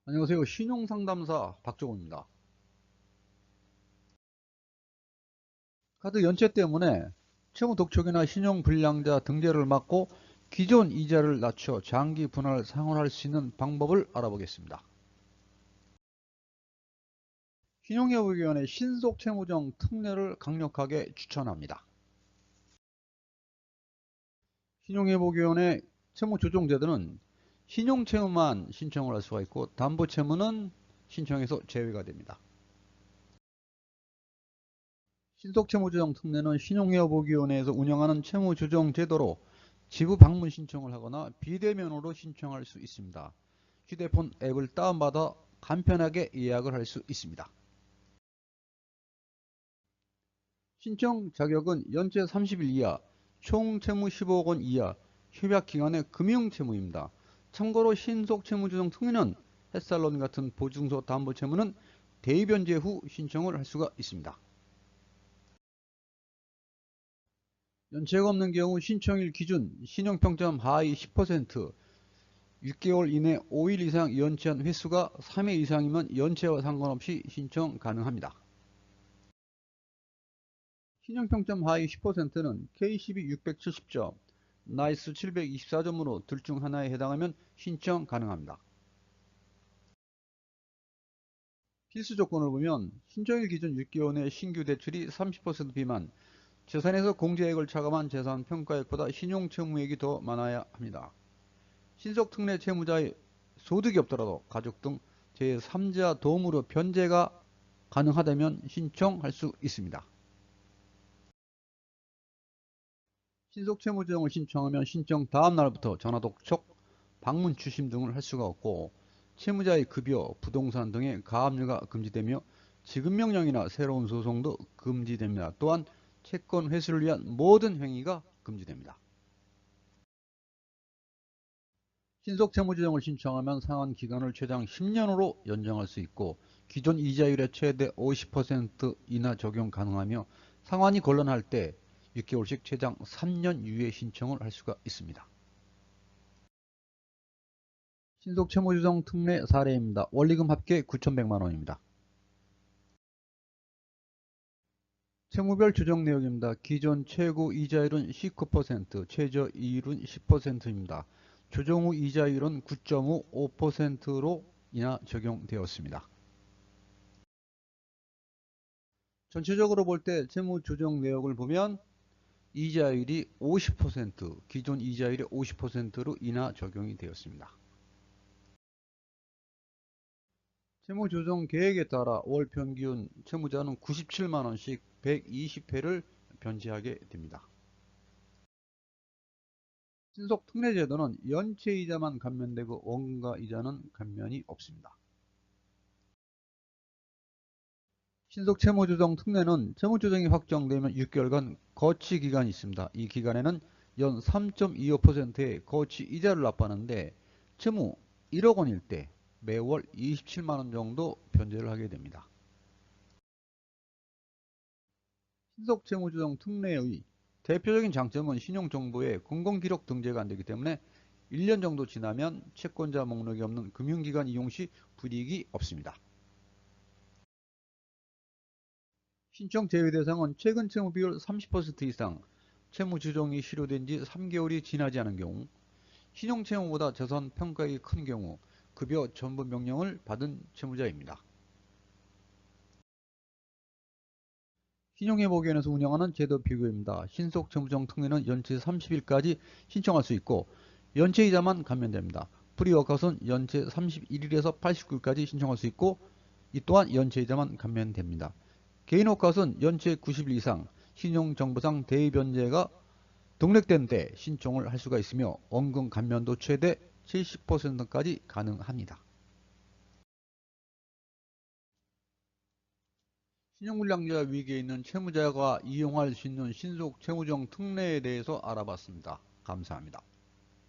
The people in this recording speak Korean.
안녕하세요. 신용상담사 박종호입니다. 카드 연체 때문에 채무 독촉이나 신용불량자 등재를 막고 기존 이자를 낮춰 장기 분할 상환할 수 있는 방법을 알아보겠습니다. 신용여부위원회 신속채무정 특례를 강력하게 추천합니다. 신용회복위원회 채무조정제도는 신용채무만 신청을 할 수가 있고 담보채무는 신청에서 제외가 됩니다. 신속채무조정 특례는 신용회복위원회에서 운영하는 채무조정제도로 지부 방문 신청을 하거나 비대면으로 신청할 수 있습니다. 휴대폰 앱을 다운받아 간편하게 예약을 할 수 있습니다. 신청 자격은 연체 30일 이하, 총 채무 15억 원 이하, 협약기간의 금융채무입니다. 참고로 신속채무조정 특례는 햇살론 같은 보증서 담보채무는 대입연체 후 신청을 할 수가 있습니다. 연체가 없는 경우 신청일 기준 신용평점 하위 10%, 6개월 이내 5일 이상 연체한 횟수가 3회 이상이면 연체와 상관없이 신청 가능합니다. 신용평점 하위 10%는 K12 670점, 나이스 724점으로 둘 중 하나에 해당하면 신청 가능합니다. 필수 조건을 보면 신청일 기준 6개월 내 신규 대출이 30% 미만, 재산에서 공제액을 차감한 재산 평가액보다 신용채무액이 더 많아야 합니다. 신속특례 채무자의 소득이 없더라도 가족 등 제3자 도움으로 변제가 가능하다면 신청할 수 있습니다. 신속채무조정을 신청하면 신청 다음 날부터 전화독촉, 방문 추심 등을 할 수가 없고 채무자의 급여, 부동산 등의 가압류가 금지되며 지급명령이나 새로운 소송도 금지됩니다. 또한 채권 회수를 위한 모든 행위가 금지됩니다. 신속채무조정을 신청하면 상환 기간을 최장 10년으로 연장할 수 있고 기존 이자율의 최대 50% 인하 적용 가능하며 상환이 곤란할 때 6개월씩 최장 3년 유예 신청을 할 수가 있습니다. 신속채무조정 특례 사례입니다. 원리금 합계 9,100만 원입니다. 채무별 조정 내역입니다. 기존 최고 이자율은 19%, 최저 이율은 10%입니다. 조정 후 이자율은 9.5% 인하 적용되었습니다. 전체적으로 볼 때 채무 조정 내역을 보면 이자율이 50%, 기존 이자율의 50%로 인하 적용이 되었습니다. 채무 조정 계획에 따라 월 평균 채무자는 97만 원씩 120회를 변제하게 됩니다. 신속 특례 제도는 연체 이자만 감면되고 원가 이자는 감면이 없습니다. 신속 채무조정 특례는 채무조정이 확정되면 6개월간 거치 기간이 있습니다. 이 기간에는 연 3.25%의 거치 이자를 납부하는데 채무 1억 원일 때 매월 27만 원 정도 변제를 하게 됩니다. 신속 채무조정 특례의 대표적인 장점은 신용정보에 공공기록 등재가 안되기 때문에 1년 정도 지나면 채권자 목록이 없는 금융기관 이용 시 불이익이 없습니다. 신청 제외 대상은 최근 채무 비율 30% 이상, 채무 조정이 실효된 지 3개월이 지나지 않은 경우, 신용채무보다 재산 평가액이 큰 경우, 급여 전부 명령을 받은 채무자입니다. 신용회복위원회에서 운영하는 제도 비교입니다. 신속채무정 특례는 연체 30일까지 신청할 수 있고 연체이자만 감면됩니다. 프리워크아웃은 연체 31일에서 89일까지 신청할 수 있고 이 또한 연체이자만 감면됩니다. 개인워크아웃은 연체 90일 이상 신용정보상 대입연체가 등록된 때 신청을 할 수가 있으며 원금 감면도 최대 70%까지 가능합니다. 신용불량자 위기에 있는 채무자가 이용할 수 있는 신속 채무정 특례에 대해서 알아봤습니다. 감사합니다.